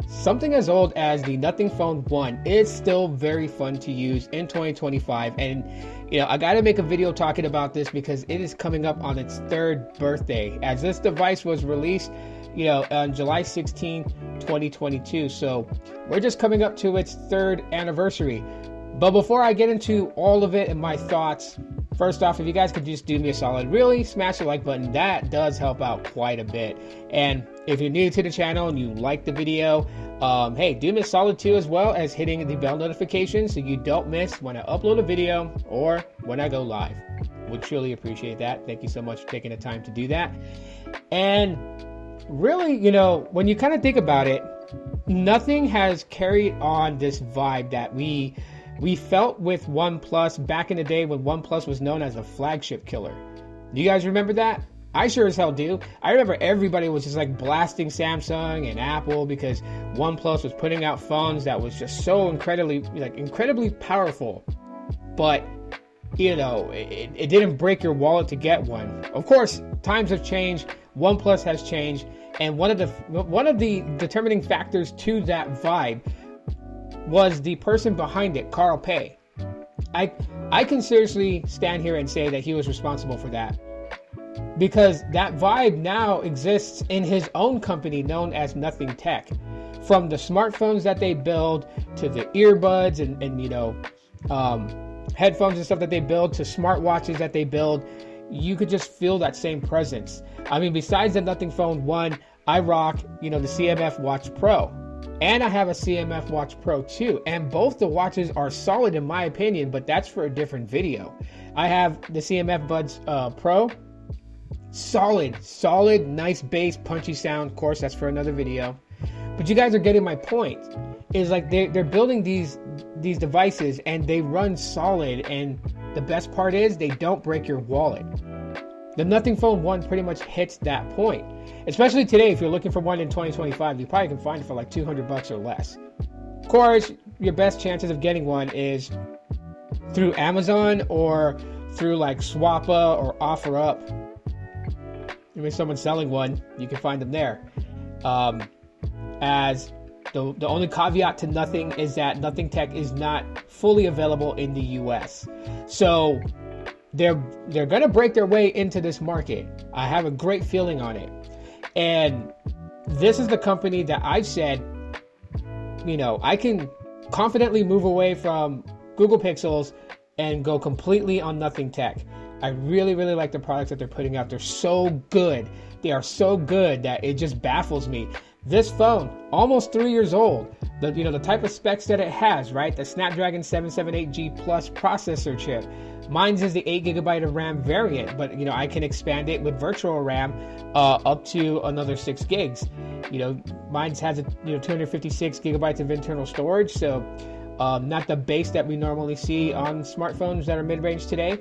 something as old as the Nothing Phone 1 is still very fun to use in 2025. And I got to make a video talking about this because it is coming up on its 3rd birthday, as this device was released on July 16, 2022. So we're just coming up to its 3rd anniversary. But before I get into all of it and my thoughts, first off, if you guys could just do me a solid, really smash the like button. That does help out quite a bit. And if you're new to the channel and you like the video, hey, do me a solid too, as well as hitting the bell notification so you don't miss when I upload a video or when I go live. Would truly appreciate that. Thank you so much for taking the time to do that. And really, when you kind of think about it, nothing has carried on this vibe that we felt with OnePlus back in the day when OnePlus was known as a flagship killer. Do you guys remember that? I sure as hell do. I remember everybody was just like blasting Samsung and Apple because OnePlus was putting out phones that was just so incredibly powerful. But, it didn't break your wallet to get one. Of course, times have changed. OnePlus has changed. And one of the determining factors to that vibe was the person behind it, Carl Pei. I can seriously stand here and say that he was responsible for that, because that vibe now exists in his own company known as Nothing Tech. From the smartphones that they build to the earbuds and headphones and stuff that they build to smartwatches that they build, you could just feel that same presence. I mean, besides the Nothing Phone 1, I rock, the CMF Watch Pro. And I have a CMF Watch Pro too. And both the watches are solid in my opinion, but that's for a different video. I have the CMF Buds Pro. Solid, nice bass, punchy sound. Of course, that's for another video. But you guys are getting my point. Is like they're building these devices and they run solid, and the best part is they don't break your wallet. The Nothing Phone 1 pretty much hits that point. Especially today, if you're looking for one in 2025, you probably can find it for like $200 or less. Of course, your best chances of getting one is through Amazon or through like Swappa or OfferUp. If someone's selling one, you can find them there. As the only caveat to Nothing is that Nothing Tech is not fully available in the US. So they're gonna break their way into this market. I have a great feeling on it. And this is the company that I've said, I can confidently move away from Google Pixels and go completely on Nothing Tech. I really like the products that they're putting out. They're so good. They are so good that it just baffles me. This phone, almost 3 years old, the type of specs that it has, right? The Snapdragon 778G Plus processor chip. Mine's is the 8GB of RAM variant, but I can expand it with virtual RAM up to another 6 gigs. Mine's has a 256 gigabytes of internal storage, so not the base that we normally see on smartphones that are mid-range today.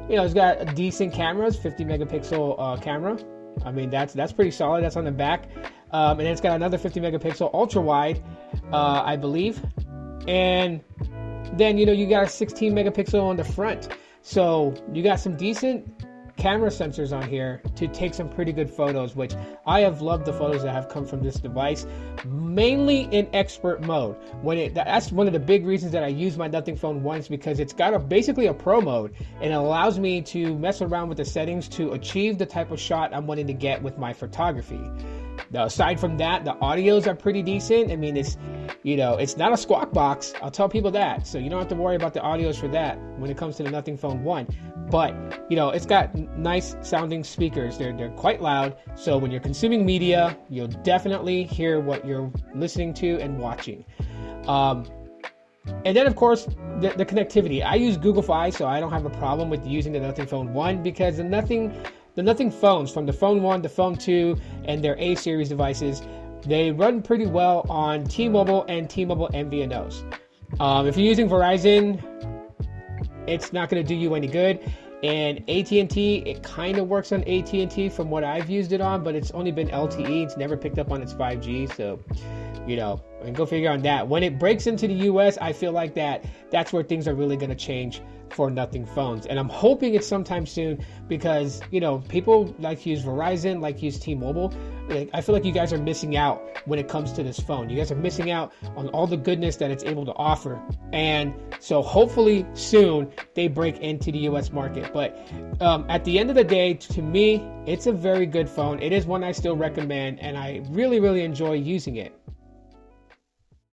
It's got decent cameras, 50 megapixel camera. I mean, that's pretty solid. That's on the back. And it's got another 50 megapixel ultra wide, I believe. And then, you got a 16 megapixel on the front. So you got some decent camera sensors on here to take some pretty good photos, which I have loved the photos that have come from this device, mainly in expert mode. That's one of the big reasons that I use my Nothing Phone 1, because it's got basically a pro mode, and it allows me to mess around with the settings to achieve the type of shot I'm wanting to get with my photography. Now, aside from that, the audios are pretty decent. I mean, it's not a squawk box. I'll tell people that. So you don't have to worry about the audios for that when it comes to the Nothing Phone 1. But, it's got nice sounding speakers. They're quite loud. So when you're consuming media, you'll definitely hear what you're listening to and watching. And then, of course, the connectivity. I use Google Fi, so I don't have a problem with using the Nothing Phone 1, because the Nothing phones, from the Phone 1 to Phone 2 and their A-series devices, they run pretty well on T-Mobile and T-Mobile MVNOs. If you're using Verizon, it's not going to do you any good. And AT&T, it kind of works on AT&T from what I've used it on, but it's only been LTE. It's never picked up on its 5G, so, and go figure on that. When it breaks into the US, I feel like that's where things are really going to change for Nothing phones. And I'm hoping it's sometime soon, because, people like to use Verizon, like to use T-Mobile. I feel like you guys are missing out when it comes to this phone. You guys are missing out on all the goodness that it's able to offer. And so hopefully soon they break into the US market. But at the end of the day, to me, it's a very good phone. It is one I still recommend, and I really, really enjoy using it.